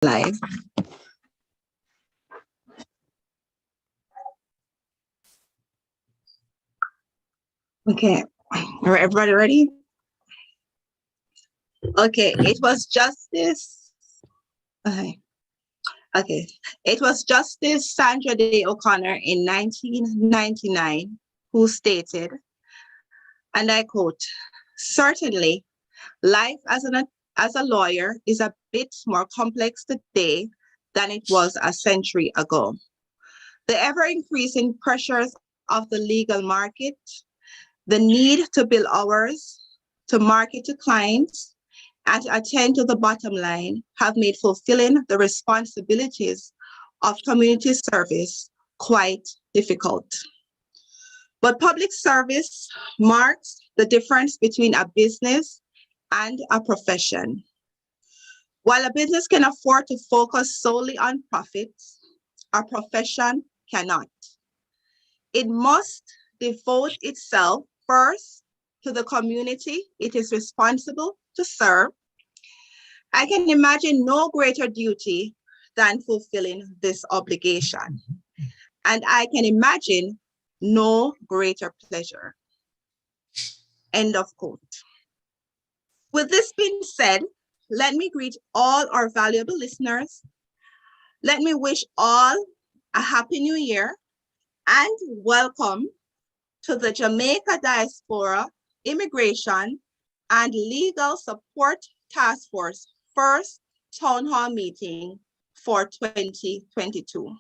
Live. Okay, are everybody ready? Okay, it was Justice. Okay, it was Justice Sandra Day O'Connor in 1999 who stated, and I quote, "Certainly, life as a lawyer is a bit more complex today than it was a century ago. The ever-increasing pressures of the legal market, the need to bill hours, to market to clients, and to attend to the bottom line have made fulfilling the responsibilities of community service quite difficult. But public service marks the difference between a business and a profession. While a business can afford to focus solely on profits, a profession cannot. It must devote itself first to the community it is responsible to serve. I can imagine no greater duty than fulfilling this obligation. And I can imagine no greater pleasure." End of quote. With this being said, let me greet all our valuable listeners. Let me wish all a happy new year and welcome to the Jamaica Diaspora Immigration and Legal Support Taskforce first Town Hall meeting for 2022.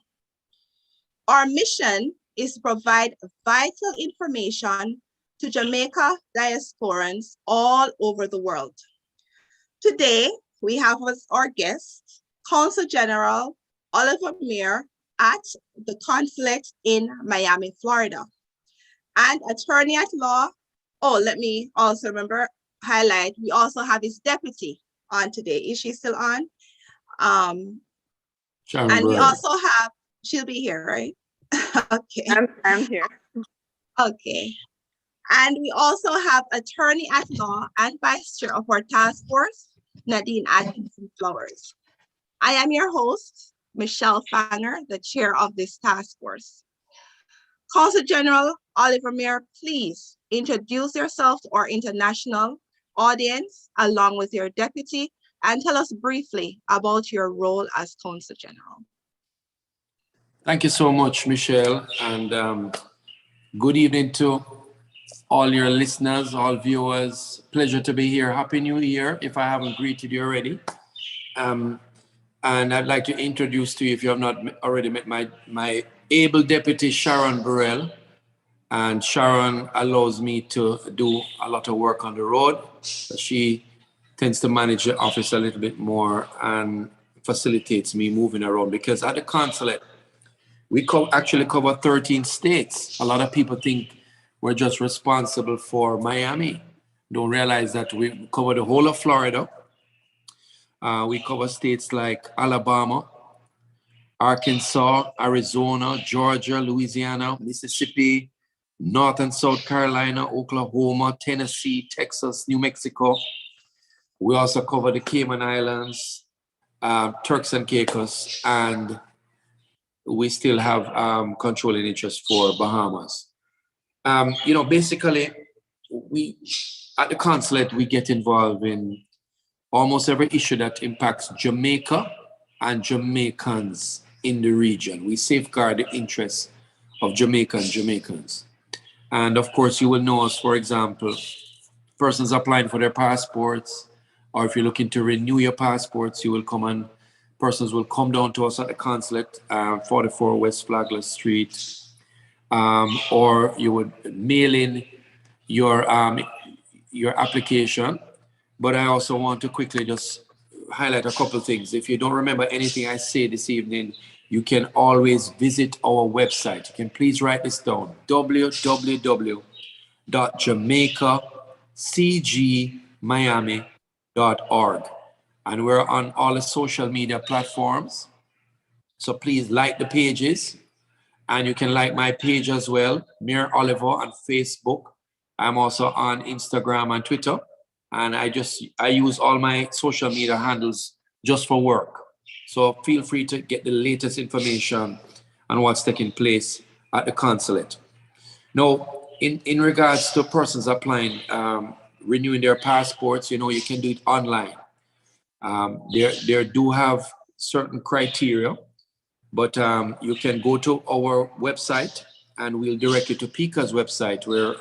Our mission is to provide vital information to Jamaica diasporans all over the world. Today, we have as our guest, Consul General Oliver Meir at the Consulate in Miami, Florida, and Attorney at Law. Oh, let me also highlight, we also have his deputy on today. Is she still on? And we also have, she'll be here, right? Okay. I'm here. Okay. And we also have Attorney at Law and Vice Chair of our task force, Nadine Atkinson Flowers. I am your host, Michelle Fanger, the chair of this task force. Consul General Oliver Meir, please introduce yourself to our international audience along with your deputy and tell us briefly about your role as Consul General. Thank you so much, Michelle, and good evening to all your listeners, all viewers. Pleasure to be here. Happy New Year, if I haven't greeted you already. And I'd like to introduce to you, if you have not already met my able deputy, Sharon Burrell. And Sharon allows me to do a lot of work on the road. She tends to manage the office a little bit more and facilitates me moving around, because at the consulate, we actually cover 13 states. A lot of people think we're just responsible for Miami. Don't realize that we cover the whole of Florida. We cover states like Alabama, Arkansas, Arizona, Georgia, Louisiana, Mississippi, North and South Carolina, Oklahoma, Tennessee, Texas, New Mexico. We also cover the Cayman Islands, Turks and Caicos, and we still have controlling interest for Bahamas. Basically, we at the consulate, we get involved in almost every issue that impacts Jamaica and Jamaicans in the region. We safeguard the interests of Jamaica and Jamaicans. And of course, you will know us, for example, persons applying for their passports, or if you're looking to renew your passports, persons will come down to us at the consulate, 44 West Flagler Street, or you would mail in your application. But I also want to quickly just highlight a couple of things. If you don't remember anything I say this evening, you can always visit our website. You can please write this down, www.jamaicacgmiami.org. And we're on all the social media platforms. So please like the pages. And you can like my page as well, Meir Oliver on Facebook. I'm also on Instagram and Twitter. And I use all my social media handles just for work. So feel free to get the latest information on what's taking place at the consulate. Now, in regards to persons applying, renewing their passports, you know, you can do it online. There do have certain criteria, but you can go to our website and we'll direct you to PICA's website where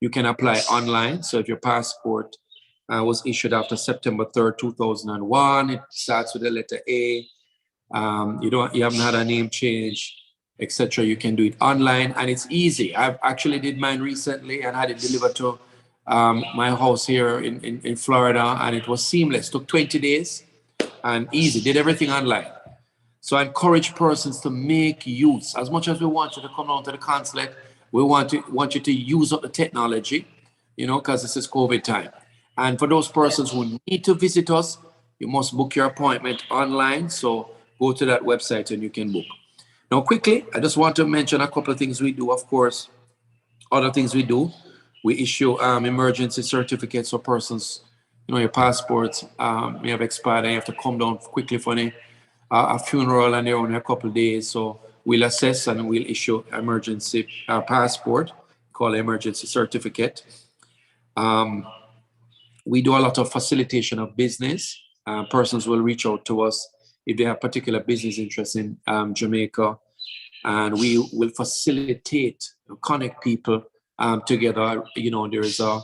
you can apply online. So if your passport was issued after September 3rd, 2001, it starts with the letter A, you haven't had a name change, etc. You can do it online and it's easy. I've actually did mine recently and had it delivered to my house here in Florida, and it was seamless. Took 20 days and easy. Did everything online. So I encourage persons to make use. As much as we want you to come down to the consulate, we want you to use up the technology, you know, because this is COVID time. And for those persons who need to visit us, you must book your appointment online. So go to that website and you can book. Now, quickly, I just want to mention a couple of things we do. Of course, other things we do. We issue emergency certificates for persons. You know, your passports may have expired and you have to come down quickly for a funeral and they're only a couple of days. So we'll assess and we'll issue emergency passport, called emergency certificate. We do a lot of facilitation of business. Persons will reach out to us if they have particular business interests in Jamaica, and we will facilitate, connect people together. You know, there is a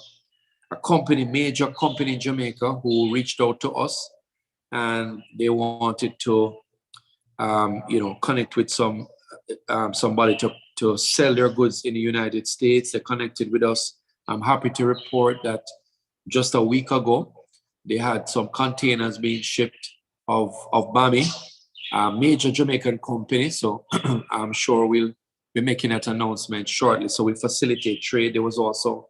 major company in Jamaica who reached out to us and they wanted to, connect with somebody to sell their goods in the United States. They connected with us. I'm happy to report that just a week ago, they had some containers being shipped of Bami, a major Jamaican company. So I'm sure we'll be making that announcement shortly. So we facilitate trade. There was also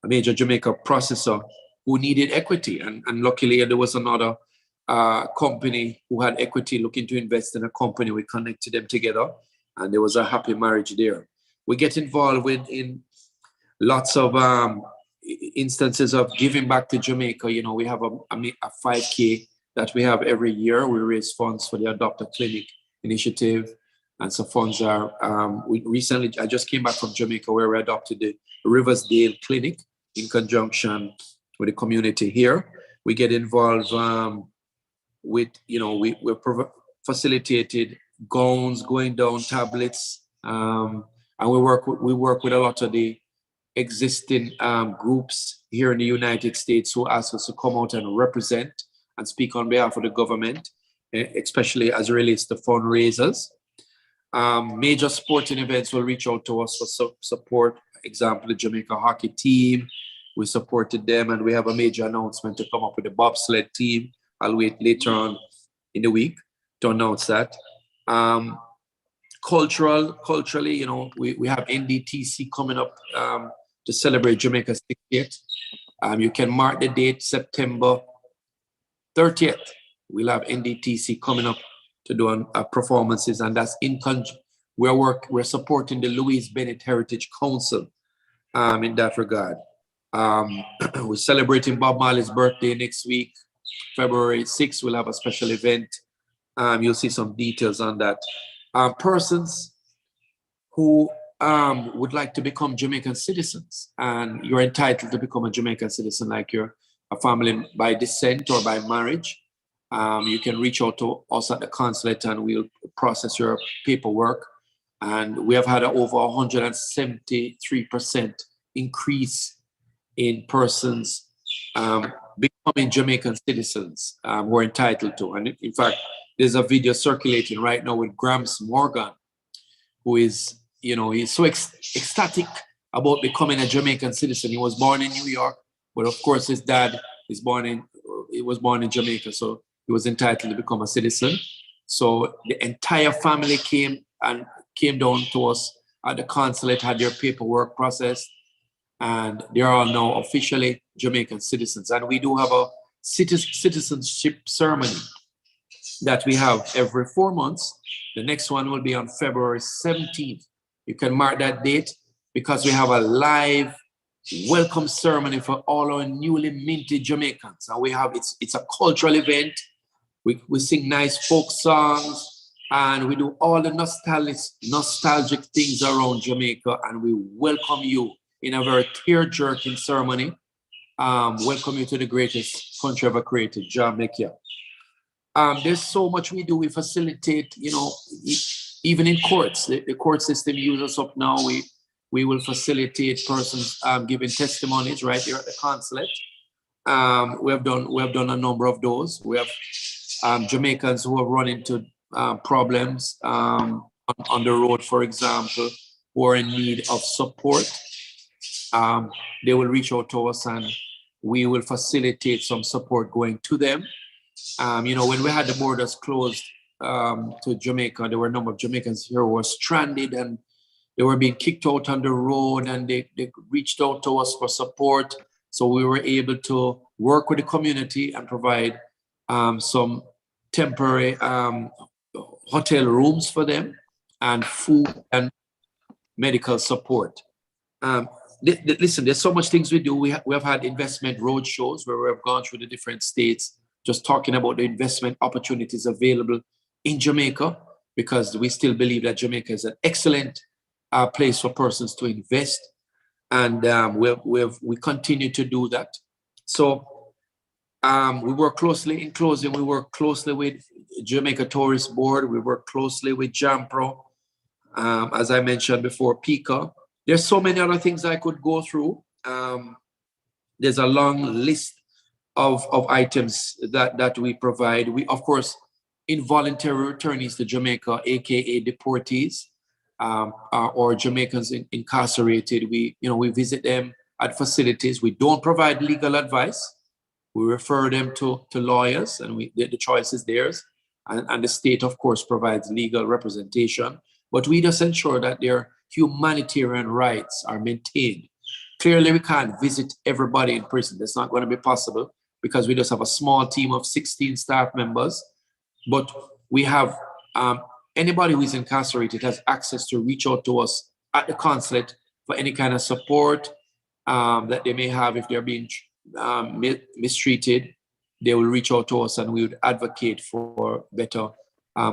a major Jamaica processor who needed equity. And luckily there was another company who had equity looking to invest in a company. We connected them together and there was a happy marriage there. We get involved in lots of instances of giving back to Jamaica. You know, we have a 5K that we have every year. We raise funds for the Adopt a Clinic initiative. And so funds are, I just came back from Jamaica where we adopted the Riversdale Clinic in conjunction with the community here. We get involved with, we facilitated gowns, going down tablets. And we work with a lot of the existing groups here in the United States who ask us to come out and represent and speak on behalf of the government, especially as it relates to fundraisers. Major sporting events will reach out to us for support. Example, the Jamaica hockey team, we supported them, and we have a major announcement to come up with the bobsled team. I'll wait later on in the week to announce that. Culturally, we have NDTC coming up to celebrate Jamaica's 60th. You can mark the date, September 30th. We'll have NDTC coming up to do performances, and that's we're supporting the Louise Bennett Heritage Council in that regard. We're celebrating Bob Marley's birthday next week, February 6th. We'll have a special event. You'll see some details on that. Persons who would like to become Jamaican citizens, and you're entitled to become a Jamaican citizen, like you're a family by descent or by marriage. You can reach out to us at the consulate and we'll process your paperwork. And we have had over 173% increase in persons becoming Jamaican citizens who are entitled to. And in fact, there's a video circulating right now with Gramps Morgan, who is, he's so ecstatic about becoming a Jamaican citizen. He was born in New York, but of course his dad was born in Jamaica, so he was entitled to become a citizen. So the entire family came down to us at the consulate, had their paperwork processed, and they are all now officially Jamaican citizens. And we do have a citizenship ceremony that we have every 4 months. The next one will be on February 17th. You can mark that date because we have a live welcome ceremony for all our newly minted Jamaicans. And we have, it's a cultural event. We sing nice folk songs, and we do all the nostalgic things around Jamaica, and we welcome you in a very tear-jerking ceremony. Welcome you to the greatest country ever created, Jamaica. There's so much we do. We facilitate, even in courts. The court system uses us up now. We will facilitate persons giving testimonies right here at the consulate. We have done a number of those. We have Jamaicans who have run into problems on the road, for example, who are in need of support. They will reach out to us, and we will facilitate some support going to them. When we had the borders closed to Jamaica, there were a number of Jamaicans here who were stranded, and they were being kicked out on the road, and they reached out to us for support. So we were able to work with the community and provide some temporary hotel rooms for them, and food and medical support. Listen, there's so much things we do. We have had investment road shows where we have gone through the different states, just talking about the investment opportunities available in Jamaica, because we still believe that Jamaica is an excellent place for persons to invest, and we continue to do that. So we work closely. In closing, we work closely with Jamaica Tourist Board. We work closely with JAMPRO, as I mentioned before, PICA. There's so many other things I could go through. There's a long list of items that we provide. We, of course, involuntary returnees to Jamaica, aka deportees, or Jamaicans incarcerated. We visit them at facilities. We don't provide legal advice. We refer them to lawyers, and the choice is theirs. And the state, of course, provides legal representation. But we just ensure that their humanitarian rights are maintained. Clearly, we can't visit everybody in prison. That's not going to be possible, because we just have a small team of 16 staff members. But we have anybody who is incarcerated has access to reach out to us at the consulate for any kind of support that they may have. If they're being mistreated, they will reach out to us, and we would advocate for better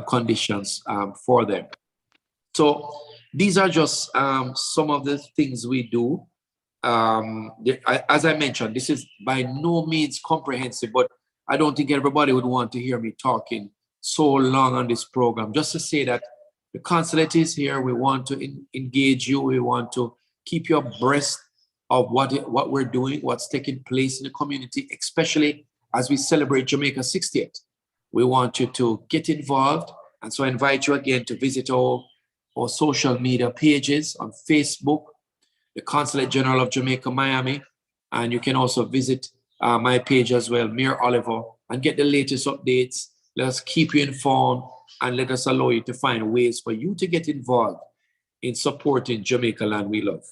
conditions for them. So these are just some of the things we do. As I mentioned, this is by no means comprehensive, but I don't think everybody would want to hear me talking so long on this program. Just to say that the consulate is here. We want to engage you. We want to keep you abreast of what we're doing, what's taking place in the community, especially as we celebrate Jamaica's 60th. We want you to get involved. And so I invite you again to visit our social media pages on Facebook, the Consulate General of Jamaica, Miami. And you can also visit my page as well, Mayor Oliver, and get the latest updates. Let us keep you informed, and let us allow you to find ways for you to get involved in supporting Jamaica land we love.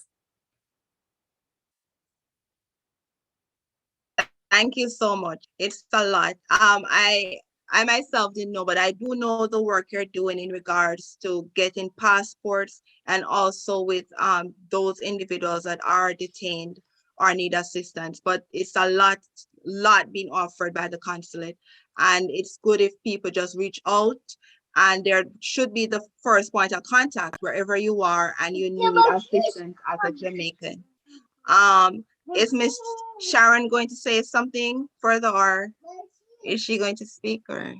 Thank you so much. It's a lot. I myself didn't know, but I do know the work you're doing in regards to getting passports, and also with those individuals that are detained or need assistance. But it's a lot being offered by the consulate, and it's good if people just reach out, and there should be the first point of contact wherever you are and you need assistance as a Jamaican. Is Miss Sharon going to say something further, or is she going to speak? Or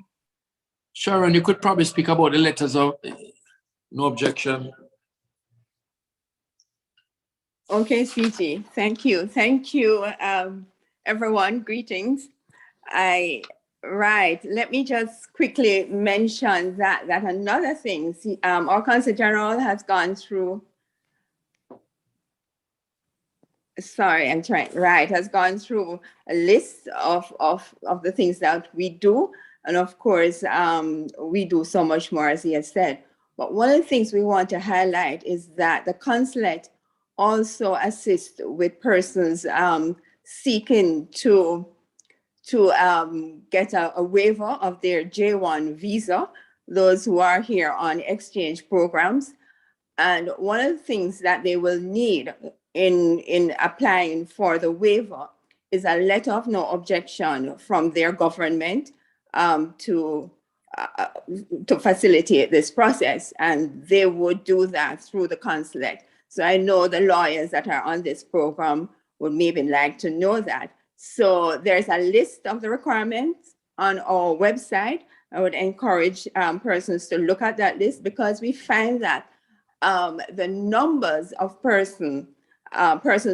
Sharon, you could probably speak about the letters of no objection. Okay, sweetie. Thank you. Thank you, everyone. Greetings. Let me just quickly mention that another thing, our Consul General has gone through. Has gone through a list of the things that we do. And of course, we do so much more, as he has said. But one of the things we want to highlight is that the consulate also assists with persons seeking to get a waiver of their J1 visa, those who are here on exchange programs. And one of the things that they will need in applying for the waiver is a letter of no objection from their government, to facilitate this process, and they would do that through the consulate. So I know the lawyers that are on this program would maybe like to know that. So there's a list of the requirements on our website. I would encourage persons to look at that list, because we find that the numbers of persons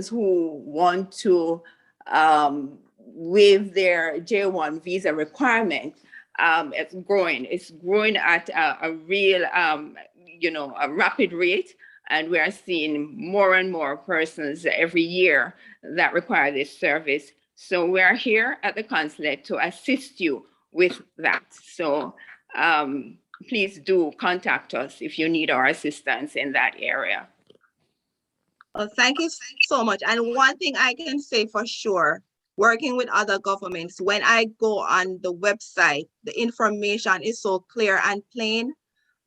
who want to waive their J1 visa requirement, it's growing. It's growing at a real, a rapid rate. And we are seeing more and more persons every year that require this service. So we are here at the consulate to assist you with that. So please do contact us if you need our assistance in that area. Well, thank you so much. And one thing I can say for sure, working with other governments, when I go on the website, the information is so clear and plain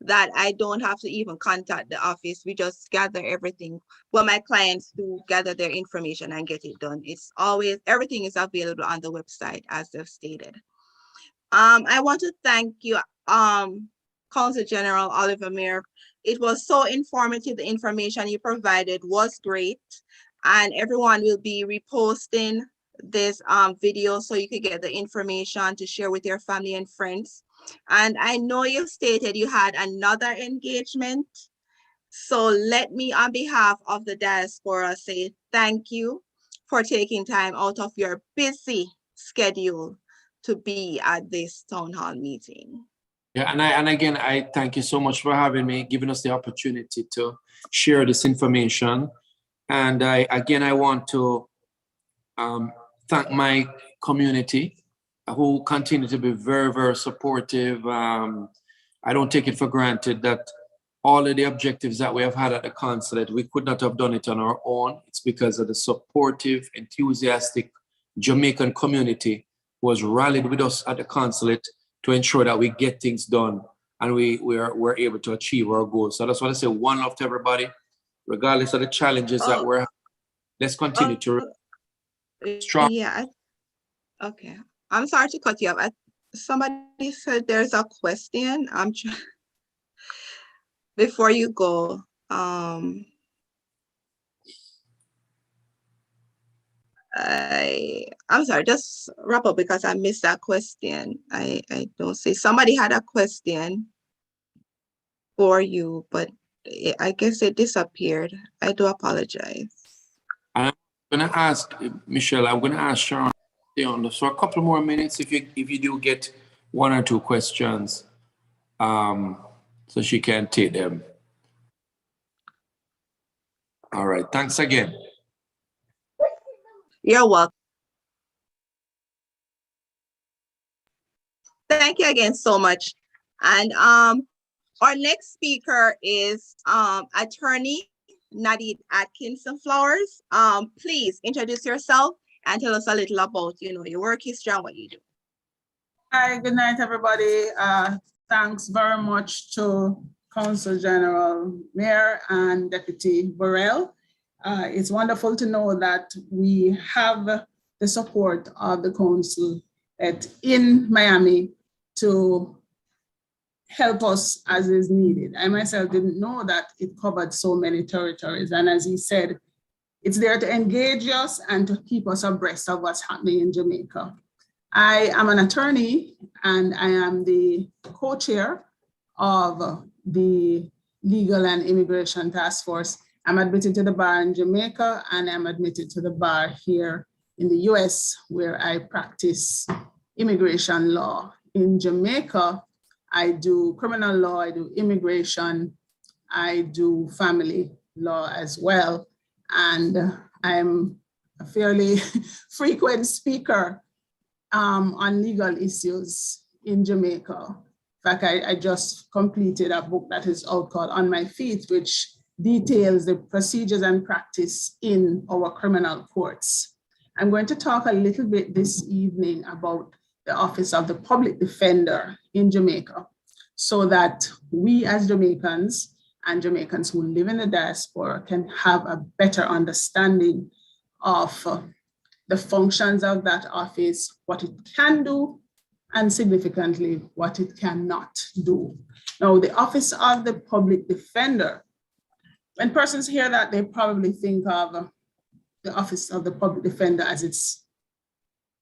that I don't have to even contact the office. We just gather everything. Well, my clients do gather their information and get it done. It's always, everything is available on the website, as they've stated. I want to thank you, Consul General Oliver Mayer. It was so informative. The information you provided was great, and everyone will be reposting this video so you can get the information to share with your family and friends. And I know you stated you had another engagement. So let me, on behalf of the diaspora, say thank you for taking time out of your busy schedule to be at this town hall meeting. Yeah, and again, I thank you so much for having me, giving us the opportunity to share this information. And I want to thank my community, who continue to be very, very supportive. I don't take it for granted that all of the objectives that we have had at the consulate, we could not have done it on our own. It's because of the supportive, enthusiastic Jamaican community who was rallied with us at the consulate to ensure that we get things done and we're able to achieve our goals. So that's what I say, one love to everybody, regardless of the challenges that we're having. Let's continue to strong. Yeah, okay. I'm sorry to cut you off. Somebody said there's a question. I'm trying before you go. I'm sorry, just wrap up because I missed that question. I don't see. Somebody had a question for you, but I guess it disappeared. I do apologize. I'm gonna ask Michelle. I'm gonna ask Sharon so a couple more minutes if you do get one or two questions, so she can take them. All right. Thanks again. You're welcome. Thank you again so much. And our next speaker is attorney Nadine Atkinson Flowers. Please introduce yourself and tell us a little about your work history and what you do. Hi, good night, everybody. Thanks very much to Consul General Mayer and Deputy Burrell. It's wonderful to know that we have the support of the Consul in Miami to help us as is needed. I myself didn't know that it covered so many territories. And as he said, it's there to engage us and to keep us abreast of what's happening in Jamaica. I am an attorney and I am the co-chair of the Legal and Immigration Task Force. I'm admitted to the bar in Jamaica and I'm admitted to the bar here in the US, where I practice immigration law. In Jamaica, I do criminal law, I do immigration, I do family law as well. And I'm a fairly frequent speaker on legal issues in Jamaica. In fact, I just completed a book that is out called On My Feet, which details the procedures and practice in our criminal courts. I'm going to talk a little bit this evening about the Office of the Public Defender in Jamaica, so that we as Jamaicans and Jamaicans who live in the diaspora can have a better understanding of the functions of that office, what it can do, and significantly what it cannot do. Now, the Office of the Public Defender, when persons hear that, they probably think of the Office of the Public Defender as it's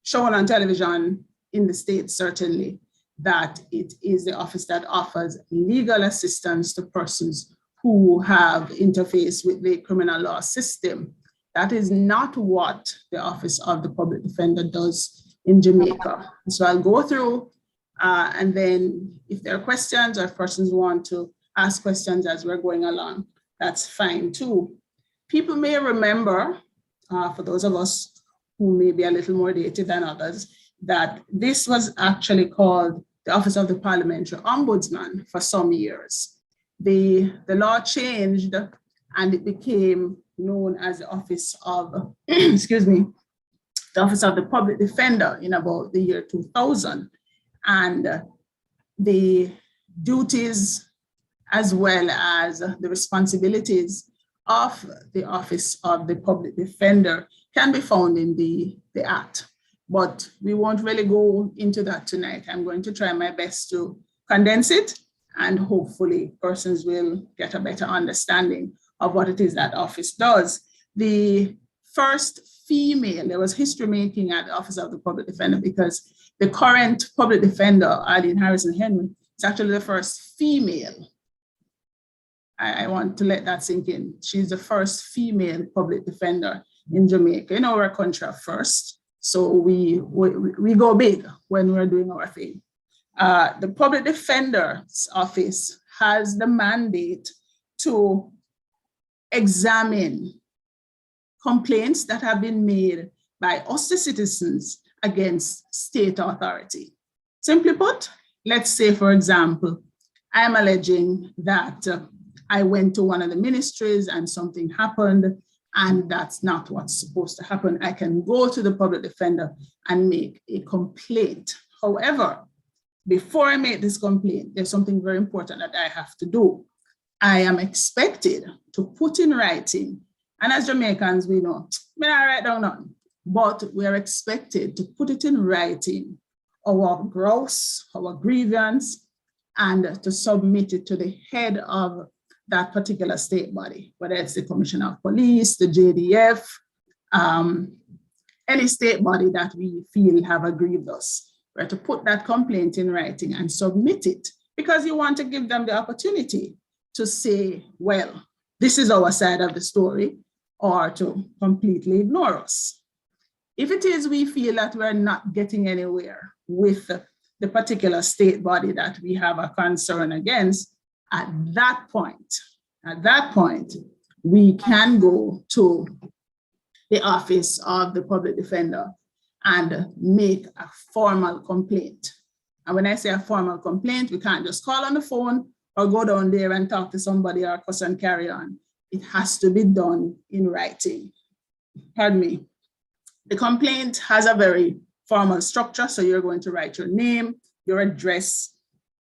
shown on television in the States, certainly, that it is the office that offers legal assistance to persons who have interfaced with the criminal law system. That is not what the Office of the Public Defender does in Jamaica. So I'll go through and then if there are questions or if persons want to ask questions as we're going along, that's fine too. People may remember, for those of us who may be a little more dated than others, that this was actually called the Office of the Parliamentary Ombudsman for some years. The law changed and it became known as the Office of, excuse me, the Office of the Public Defender in about the year 2000. And the duties as well as the responsibilities of the Office of the Public Defender can be found in the Act. But we won't really go into that tonight. I'm going to try my best to condense it, and hopefully persons will get a better understanding of what it is that office does. The first female, there was history making at the Office of the Public Defender because the current public defender, Arlene Harrison Henry, is actually the first female. I want to let that sink in. She's the first female public defender in Jamaica. In our country first, so we go big when we're doing our thing. The Public Defender's Office has the mandate to examine complaints that have been made by us, the citizens, against state authority. Simply put, let's say, for example, I'm alleging that I went to one of the ministries and something happened, and that's not what's supposed to happen. I can go to the public defender and make a complaint. However, before I make this complaint, there's something very important that I have to do. I am expected to put in writing, and as Jamaicans, we know, may I write down none, but we are expected to put it in writing, our grouse, our grievance, and to submit it to the head of that particular state body, whether it's the Commissioner of Police, the JDF, any state body that we feel have aggrieved us. We're to put that complaint in writing and submit it because you want to give them the opportunity to say, well, this is our side of the story, or to completely ignore us. If it is we feel that we're not getting anywhere with the particular state body that we have a concern against, at that point, we can go to the Office of the Public Defender and make a formal complaint. And when I say a formal complaint, we can't just call on the phone or go down there and talk to somebody or cuss and carry on. It has to be done in writing. Pardon me. The complaint has a very formal structure, so you're going to write your name, your address,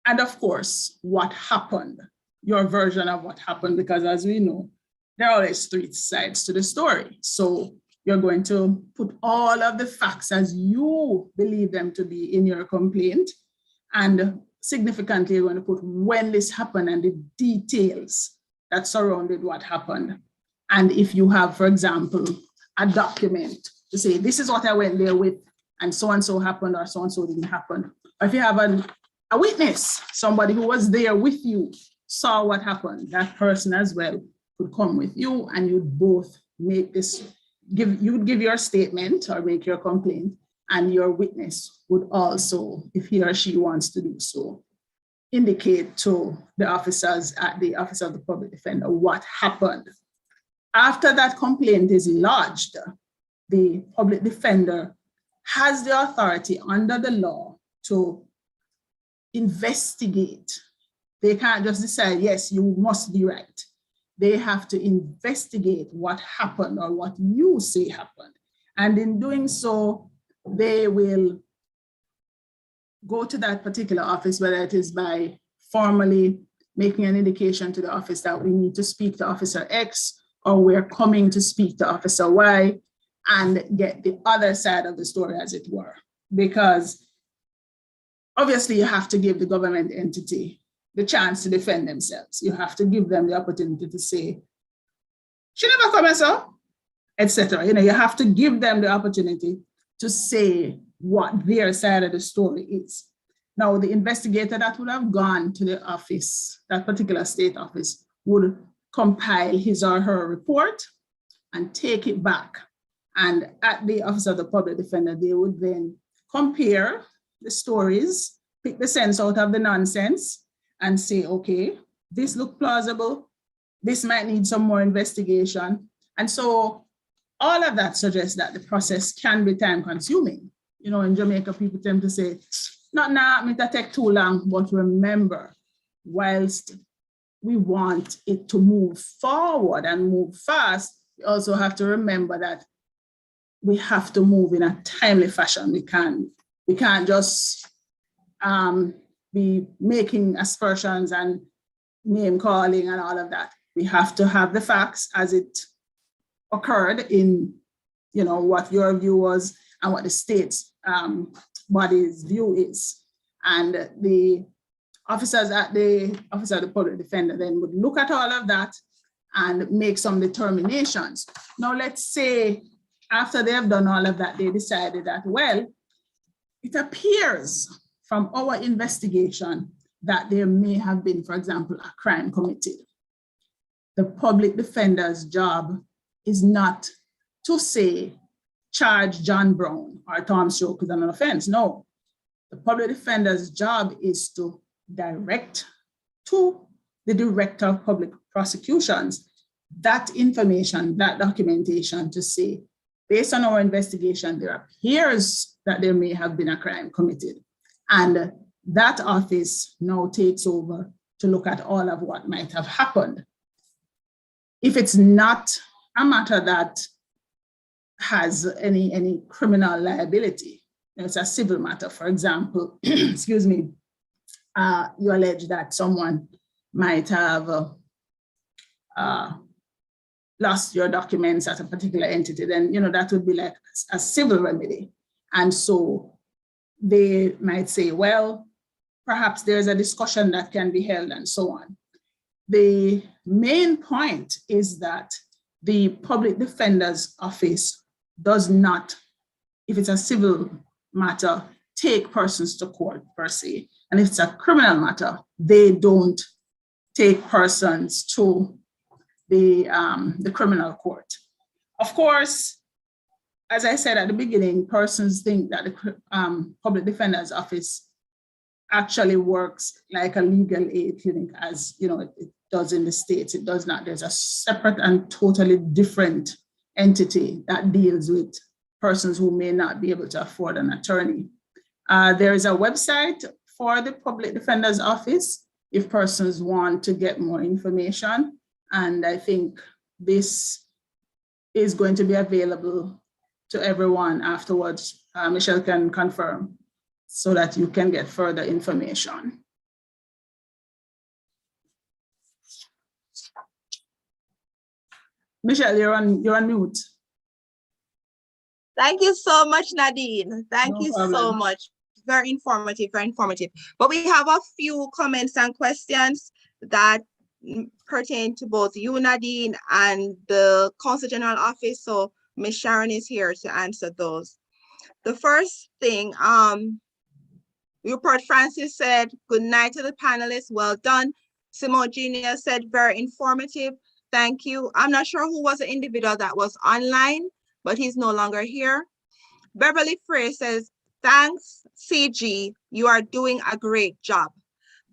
and of course, what happened, your version of what happened, because as we know, there are always three sides to the story. So you're going to put all of the facts as you believe them to be in your complaint, and significantly, you're going to put when this happened and the details that surrounded what happened. And if you have, for example, a document to say, this is what I went there with, and so happened, or so didn't happen. Or if you have a witness, somebody who was there with you, saw what happened, that person as well could come with you, and you'd both make this, you'd give your statement or make your complaint, and your witness would also, if he or she wants to do so, indicate to the officers at the Office of the Public Defender what happened. After that complaint is lodged, the public defender has the authority under the law to investigate. They can't just decide, yes, you must be right. They have to investigate what happened or what you say happened. And in doing so, they will go to that particular office, whether it is by formally making an indication to the office that we need to speak to Officer X, or we're coming to speak to Officer Y, and get the other side of the story, as it were. Because obviously you have to give the government entity the chance to defend themselves. You have to give them the opportunity to say, she never come and so, etc. You have to give them the opportunity to say what their side of the story is. Now, the investigator that would have gone to the office, that particular state office, would compile his or her report and take it back. And at the Office of the Public Defender, they would then compare the stories, pick the sense out of the nonsense, and say, okay, this looks plausible, this might need some more investigation. And so all of that suggests that the process can be time consuming. In Jamaica, people tend to say, not now, it take too long, but remember, whilst we want it to move forward and move fast, we also have to remember that we have to move in a timely fashion. We can't just be making aspersions and name calling and all of that. We have to have the facts as it occurred in, what your view was and what the state's body's view is. And the officers at the Office of the Public Defender then would look at all of that and make some determinations. Now, let's say after they have done all of that, they decided that, well, it appears from our investigation that there may have been, for example, a crime committed. The public defender's job is not to say, charge John Brown or Tom Stroke with an offense. No, the public defender's job is to direct to the Director of Public Prosecutions that information, that documentation to say, based on our investigation, there appears that there may have been a crime committed. And that office now takes over to look at all of what might have happened. If it's not a matter that has any criminal liability, it's a civil matter. For example, excuse me, you allege that someone might have lost your documents at a particular entity, then that would be like a civil remedy. And so they might say, well, perhaps there's a discussion that can be held and so on. The main point is that the public defender's office does not, if it's a civil matter, take persons to court per se. And if it's a criminal matter, they don't take persons to the criminal court. Of course, as I said at the beginning, persons think that the public defender's office actually works like a legal aid clinic, as it does in the States. It does not. There's a separate and totally different entity that deals with persons who may not be able to afford an attorney. There is a website for the public defender's office if persons want to get more information. And I think this is going to be available to everyone afterwards. Michelle can confirm so that you can get further information. Michelle, you're on mute. Thank you so much, Nadine. Thank No you problem. so much. Very informative, very informative. But we have a few comments and questions that pertain to both you, Nadine, and the Consul General Office. So Ms. Sharon is here to answer those. The first thing, Rupert Francis said, good night to the panelists, well done. Simone Genia said, very informative, thank you. I'm not sure who was the individual that was online, but he's no longer here. Beverly Frey says, thanks, CG, you are doing a great job.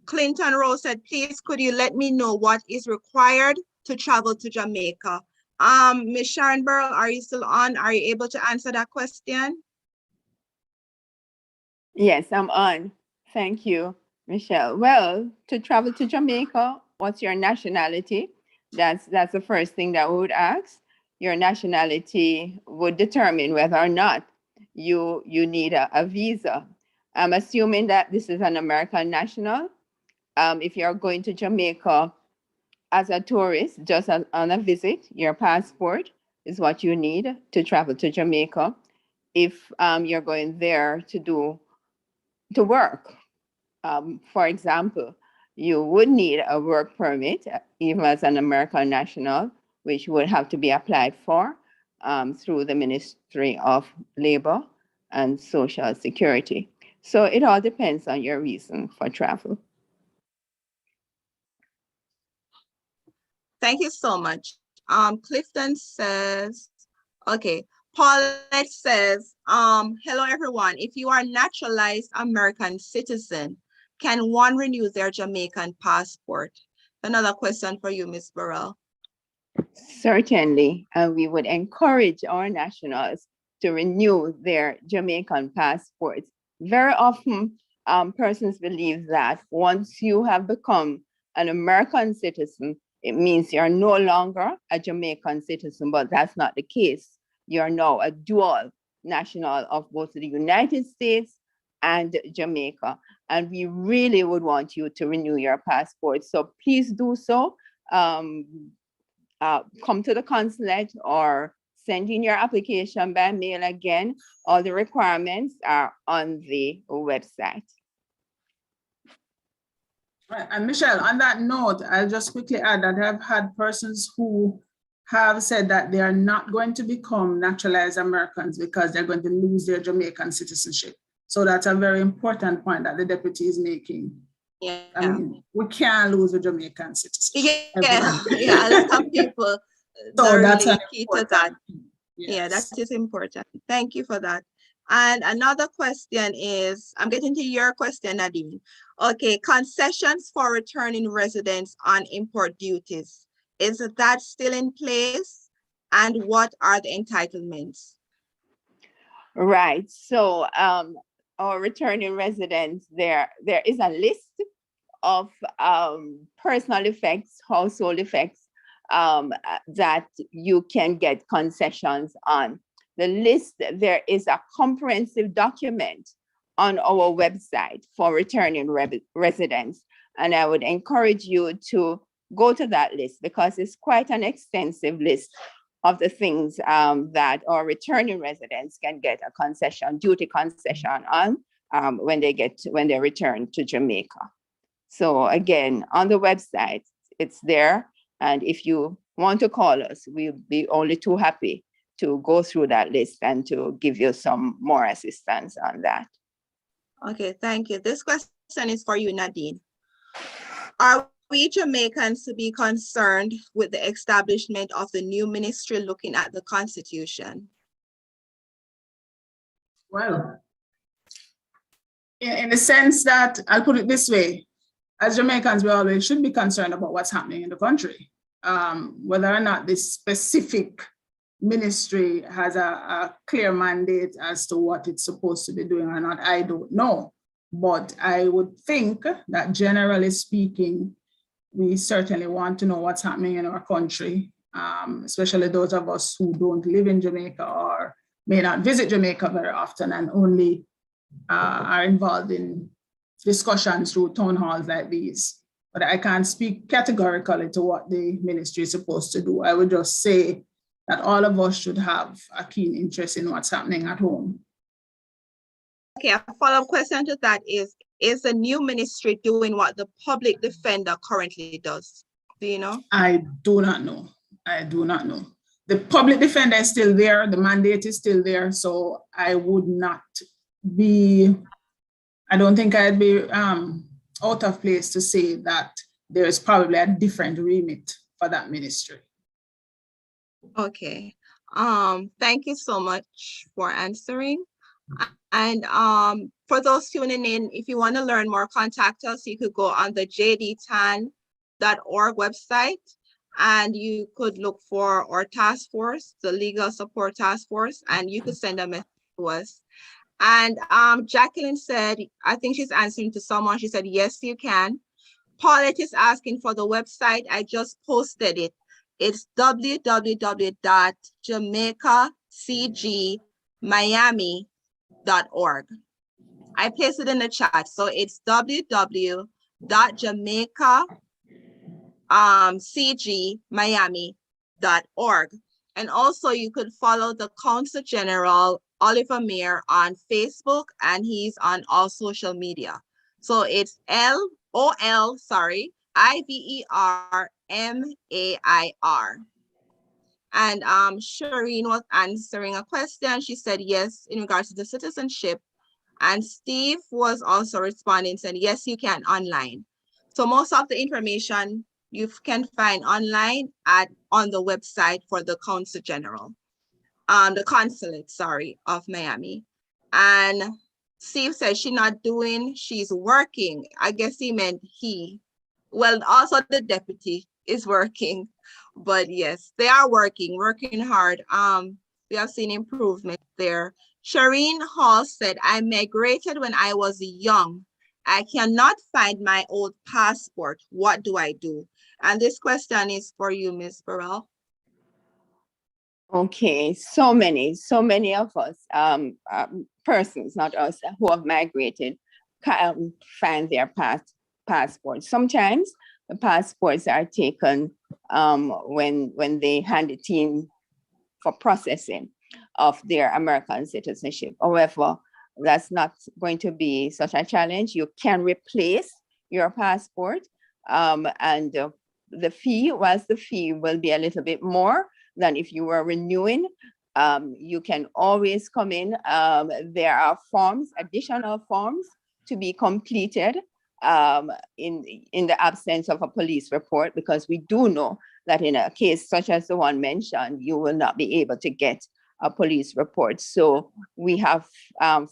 Clinton Rose said, please, could you let me know what is required to travel to Jamaica? Ms. Sharon Burrell, are you still on? Are you able to answer that question? Yes, I'm on. Thank you, Michelle. Well, to travel to Jamaica, what's your nationality? That's the first thing that we would ask. Your nationality would determine whether or not you need a visa. I'm assuming that this is an American national. If you're going to Jamaica as a tourist, just on a visit, your passport is what you need to travel to Jamaica. If you're going there to work, For example, you would need a work permit, even as an American national, which would have to be applied for through the Ministry of Labor and Social Security. So it all depends on your reason for travel. Thank you so much. Clifton says, okay, Paulette says, hello everyone. If you are naturalized American citizen, can one renew their Jamaican passport? Another question for you, Ms. Burrell. Certainly, and we would encourage our nationals to renew their Jamaican passports. Very often, persons believe that once you have become an American citizen, it means you're no longer a Jamaican citizen, but that's not the case. You're now a dual national of both the United States and Jamaica. And we really would want you to renew your passport. So please do so. Come to the consulate or send in your application by mail again. All the requirements are on the website. Right. And Michelle, on that note, I'll just quickly add that I've had persons who have said that they are not going to become naturalized Americans because they're going to lose their Jamaican citizenship. So that's a very important point that the deputy is making. Yeah. I mean, we can't lose the Jamaican citizenship. Yeah, yeah, a lot of people So that's really key to that. Yes. Yeah, that is important. Thank you for that. And another question is, I'm getting to your question, Nadine. Okay, concessions for returning residents on import duties. Is that still in place? And what are the entitlements? Right. So our returning residents, there is a list of personal effects, household effects that you can get concessions on. The list, there is a comprehensive document on our website for returning residents. And I would encourage you to go to that list because it's quite an extensive list of the things that our returning residents can get a concession, duty concession on when they return to Jamaica. So again, on the website, it's there. And if you want to call us, we'll be only too happy to go through that list and to give you some more assistance on that. Okay, thank you. This question is for you, Nadine. Are we Jamaicans to be concerned with the establishment of the new ministry looking at the Constitution? Well, in the sense that, I'll put it this way, as Jamaicans, we always should be concerned about what's happening in the country. Whether or not this specific ministry has a clear mandate as to what it's supposed to be doing or not, I don't know. But I would think that generally speaking, we certainly want to know what's happening in our country, especially those of us who don't live in Jamaica or may not visit Jamaica very often and only are involved in discussions through town halls like these. But I can't speak categorically to what the ministry is supposed to do. I would just say that all of us should have a keen interest in what's happening at home. Okay, a follow-up question to that is the new ministry doing what the public defender currently does? Do you know? I do not know. I do not know. The public defender is still there. The mandate is still there. So I would not be, I don't think I'd be out of place to say that there is probably a different remit for that ministry. Okay. Thank you so much for answering. And for those tuning in, if you want to learn more, contact us. You could go on the JDTAN.org website and you could look for our task force, the Legal Support Task Force, and you could send a message to us. And Jacqueline said, I think she's answering to someone. She said, yes, you can. Paulette is asking for the website. I just posted it. It's www.jamaicacgmiami.org. I placed it in the chat. So it's www.jamaicacgmiami.org. And also you could follow the Consul General Oliver Mayer on Facebook, and he's on all social media. So it's IVERMAIR. And Shireen was answering a question. She said yes in regards to the citizenship. And Steve was also responding, saying yes, you can online. So most of the information you can find online on the website for the Consul General, the consulate, sorry, of Miami. And Steve said she's working. I guess he meant he. Well, also the deputy is working, but yes, they are working hard. We have seen improvement there. Shireen Hall said, I migrated when I was young. I cannot find my old passport. What do I do? And this question is for you, Ms. Burrell. Okay, so many of us, persons, not us, who have migrated, find their passports. Sometimes the passports are taken when they hand it in for processing of their American citizenship. However, that's not going to be such a challenge. You can replace your passport, and the fee will be a little bit more than if you were renewing. You can always come in. There are additional forms to be completed in the absence of a police report, because we do know that in a case such as the one mentioned, you will not be able to get a police report. So we have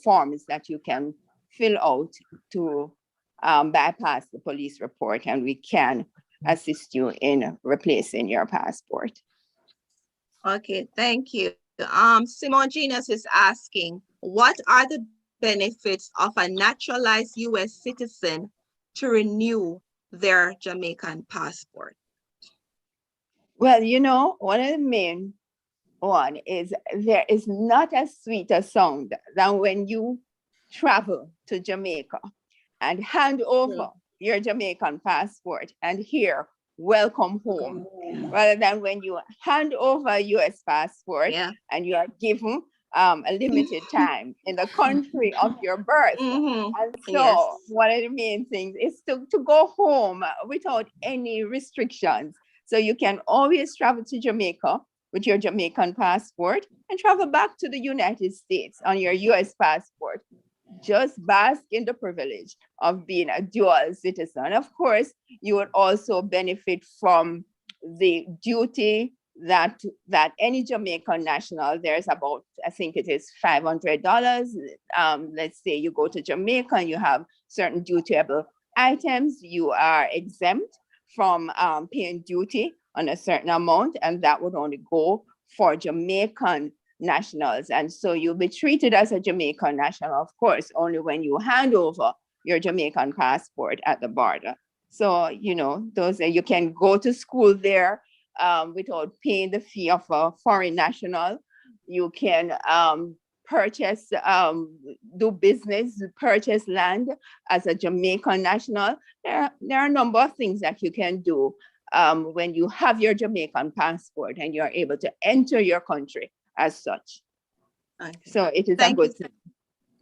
forms that you can fill out to bypass the police report, and we can assist you in replacing your passport. Okay, thank you. Simone Genius is asking, what are the benefits of a naturalized U.S. citizen to renew their Jamaican passport? Well, one of the main one is there is not as sweet a sound than when you travel to Jamaica and hand over your Jamaican passport and hear welcome home, rather than when you hand over a US passport and you are given a limited time in the country of your birth. And so one of the main things is to go home without any restrictions. So you can always travel to Jamaica with your Jamaican passport and travel back to the United States on your US passport. Just bask in the privilege of being a dual citizen. Of course, you would also benefit from the duty that any Jamaican national, there's about, I think it is $500. Let's say you go to Jamaica and you have certain dutiable items, you are exempt from paying duty on a certain amount, and that would only go for Jamaican nationals. And so you'll be treated as a Jamaican national, of course, only when you hand over your Jamaican passport at the border. So, you can go to school there without paying the fee of a foreign national. You can purchase, do business, purchase land as a Jamaican national. There are a number of things that you can do when you have your Jamaican passport and you're able to enter your country as such. Okay. So it is a good thing.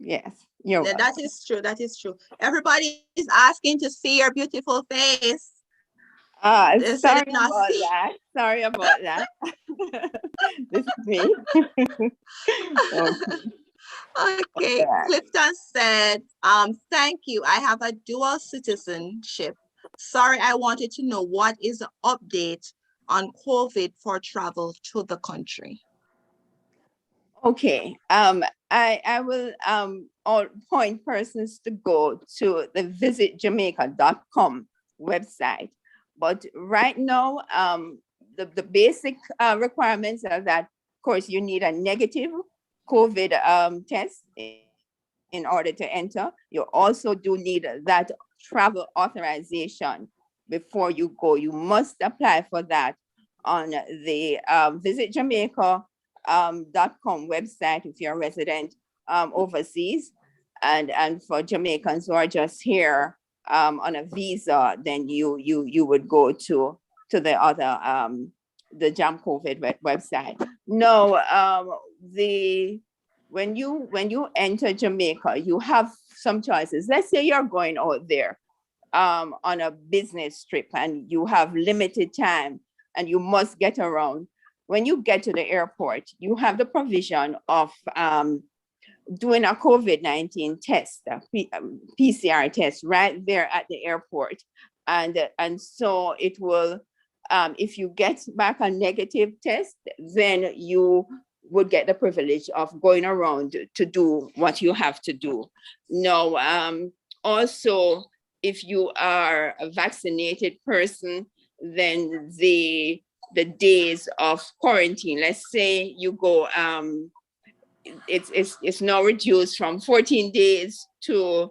Yes, that is true. That is true. Everybody is asking to see your beautiful face. Sorry about that. This is me. Okay. Clifton said, thank you. I have a dual citizenship. Sorry, I wanted to know what is the update on COVID for travel to the country. Okay, I will point persons to go to the visitjamaica.com website. But right now, the basic requirements are that, of course, you need a negative COVID test in order to enter. You also do need that travel authorization before you go. You must apply for that on the visitjamaica.com website if you're a resident overseas, and for Jamaicans who are just here on a visa, then you would go to the other the Jam COVID website. No, when you enter Jamaica, you have some choices. Let's say you're going out there on a business trip and you have limited time and you must get around. When you get to the airport, you have the provision of doing a COVID-19 test, a PCR test right there at the airport. And so it will, if you get back a negative test, then you would get the privilege of going around to do what you have to do. Now, also, if you are a vaccinated person, then the days of quarantine, let's say you go, it's now reduced from 14 days to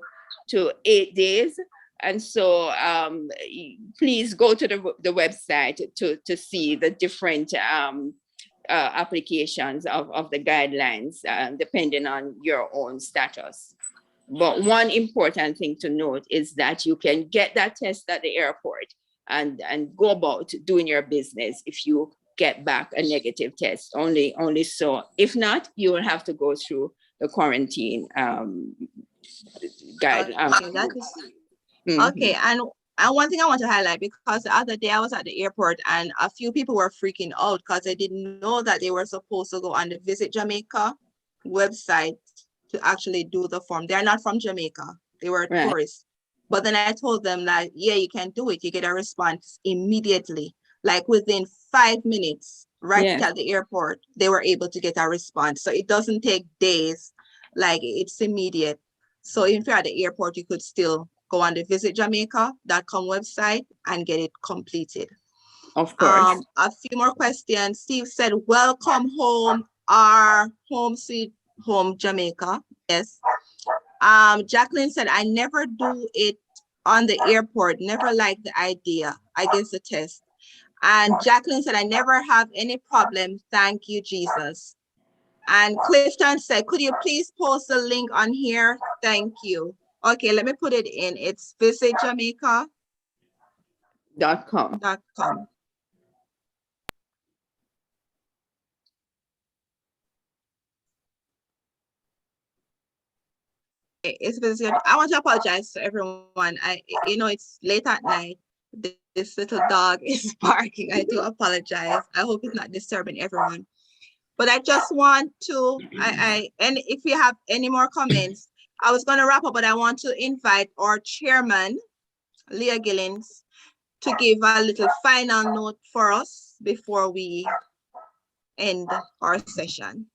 8 days. And so please go to the website to see the different applications of the guidelines, depending on your own status. But one important thing to note is that you can get that test at the airport and go about doing your business if you get back a negative test, only so. If not, you will have to go through the quarantine guide. Okay, and one thing I want to highlight, because the other day I was at the airport and a few people were freaking out because they didn't know that they were supposed to go on the Visit Jamaica website to actually do the form. They're not from Jamaica. They were tourists. But then I told them that, yeah, you can do it. You get a response immediately. Like within 5 minutes, at the airport, they were able to get a response. So it doesn't take days, like it's immediate. So if you're at the airport, you could still go on the visitjamaica.com website and get it completed. Of course. A few more questions. Steve said, welcome home, our home sweet home, Jamaica. Yes. Jacqueline said, I never do it on the airport. Never liked the idea. I guess the test. And Jacqueline said, I never have any problem. Thank you, Jesus. And Clifton said, could you please post the link on here? Thank you. Okay, let me put it in. It's visitjamaica.com. It's busy. I want to apologize to everyone. It's late at night. This little dog is barking. I do apologize. I hope it's not disturbing everyone. But I just want to, and if you have any more comments, I was going to wrap up, but I want to invite our chairman, Leah Gillens, to give a little final note for us before we end our session.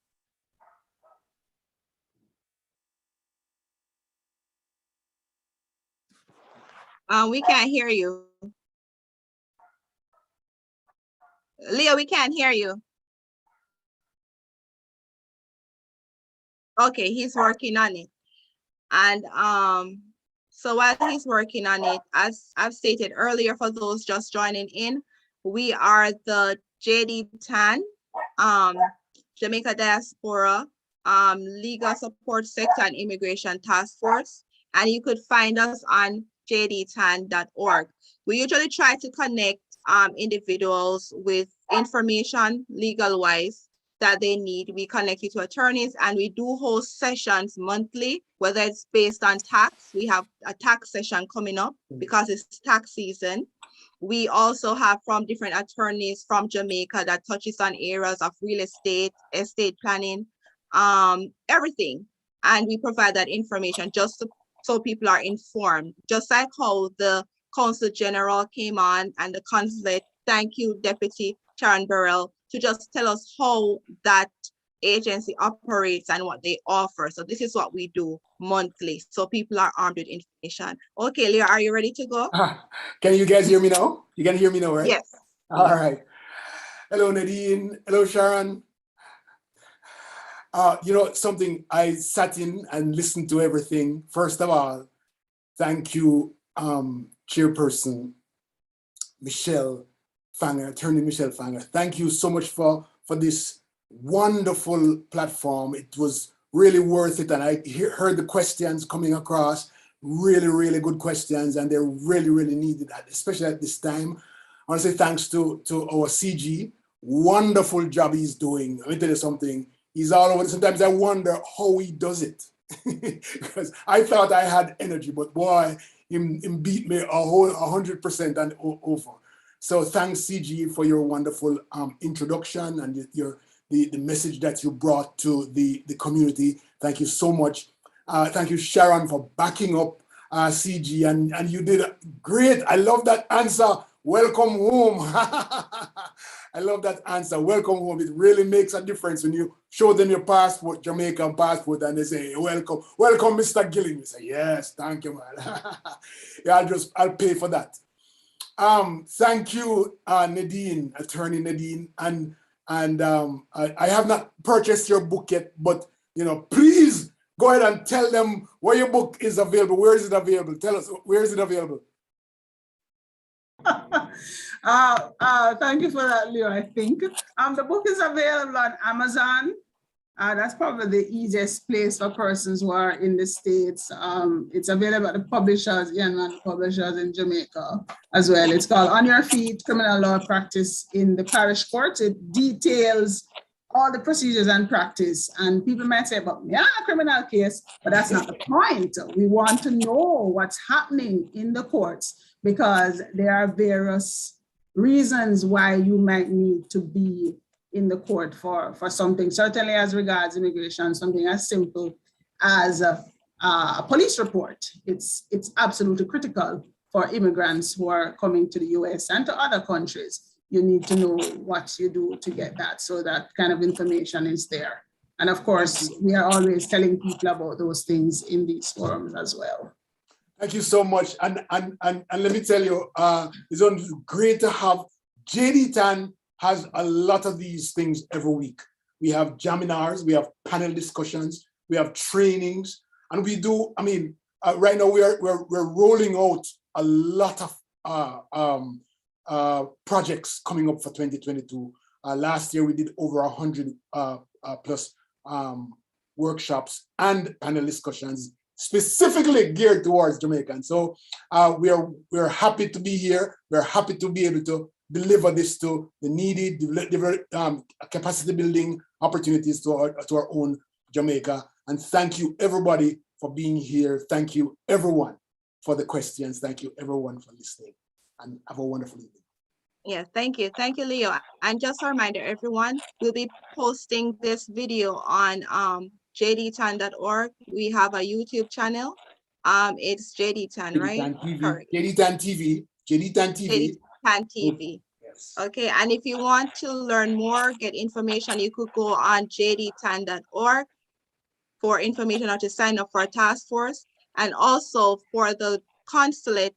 We can't hear you. Leah, we can't hear you. Okay, he's working on it. And so while he's working on it, as I've stated earlier, for those just joining in, we are the JDTAN, Jamaica Diaspora, Legal Support Sector and Immigration Task Force. And you could find us on jdtan.org. We usually try to connect individuals with information legal-wise that they need. We connect you to attorneys, and we do host sessions monthly, whether it's based on tax. We have a tax session coming up because it's tax season. We also have from different attorneys from Jamaica that touches on areas of real estate, estate planning, everything. And we provide that information just so people are informed. Just like how the Consul General came on and the consulate, thank you, Deputy Sharon Burrell, to just tell us how that agency operates and what they offer. So this is what we do monthly, so people are armed with information. Okay, Leah, are you ready to go? Can you guys hear me now? You can hear me now, right? Yes. All right. Hello, Nadine. Hello, Sharon. Something, I sat in and listened to everything. First of all, thank you, Chairperson Michelle Fanger, Attorney Michelle Fanger. Thank you so much for this wonderful platform. It was really worth it. And I heard the questions coming across, really, really good questions, and they're really, really needed, especially at this time. I want to say thanks to our CG. Wonderful job he's doing. Let me tell you something. He's all over. Sometimes I wonder how he does it. because I thought I had energy, but boy, him beat me 100% and over. So thanks, CG, for your wonderful introduction and the message that you brought to the community. Thank you so much. Thank you, Sharon, for backing up CG, and you did great. I love that answer. Welcome home. I love that answer. Welcome home. It really makes a difference when you show them your passport, Jamaican passport, and they say, welcome, welcome, Mr. Gilling. You say, yes, thank you, man. Yeah, I'll pay for that. Thank you, Nadine, attorney Nadine. And I have not purchased your book yet, but please go ahead and tell them where your book is available. Where is it available? Tell us, where is it available? Thank you for that, Leo. I think the book is available on Amazon. That's probably the easiest place for persons who are in the States. It's available at the publishers, and publishers in Jamaica as well. It's called On Your Feet, Criminal Law Practice in the Parish Court. It details all the procedures and practice. And people might say, but yeah, a criminal case, but that's not the point. We want to know what's happening in the courts, because there are various reasons why you might need to be in the court for something, certainly as regards immigration, something as simple as a police report. It's absolutely critical for immigrants who are coming to the US and to other countries. You need to know what you do to get that, so that kind of information is there. And of course, we are always telling people about those things in these forums as well. Thank you so much. And let me tell you, it's great to have JDTAN has a lot of these things every week. We have seminars, we have panel discussions, we have trainings, and we do, right now we're rolling out a lot of projects coming up for 2022. Last year we did over 100 plus workshops and panel discussions specifically geared towards Jamaican. So we're happy to be here. We're happy to be able to deliver this to the needy, deliver capacity building opportunities to our own Jamaica. And thank you everybody for being here. Thank you everyone for the questions. Thank you everyone for listening, and have a wonderful evening. Yeah, thank you. Thank you, Leo. And just a reminder, everyone, we'll be posting this video on JDTAN.org. We have a YouTube channel. It's JDTAN, right? JDTAN TV. JDTAN TV. Yes. Okay, and if you want to learn more, get information, you could go on JDTAN.org for information how to sign up for a task force, and also for the consulate.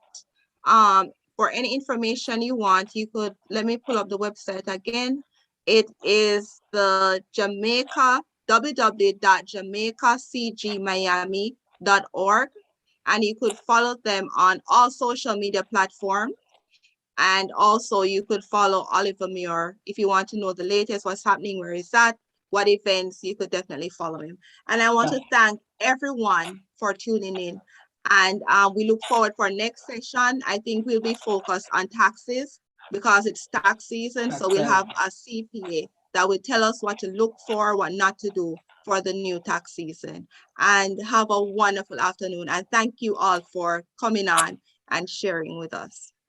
For any information you want, you could, let me pull up the website again. It is the Jamaica, www.jamaicacgmiami.org. And you could follow them on all social media platforms. And also you could follow Oliver Muir if you want to know the latest, what's happening, where he's at, what events, you could definitely follow him. And I want to thank everyone for tuning in. And we look forward for next session. I think we'll be focused on taxes because it's tax season. So we'll have a CPA that will tell us what to look for, what not to do for the new tax season. And have a wonderful afternoon. And thank you all for coming on and sharing with us.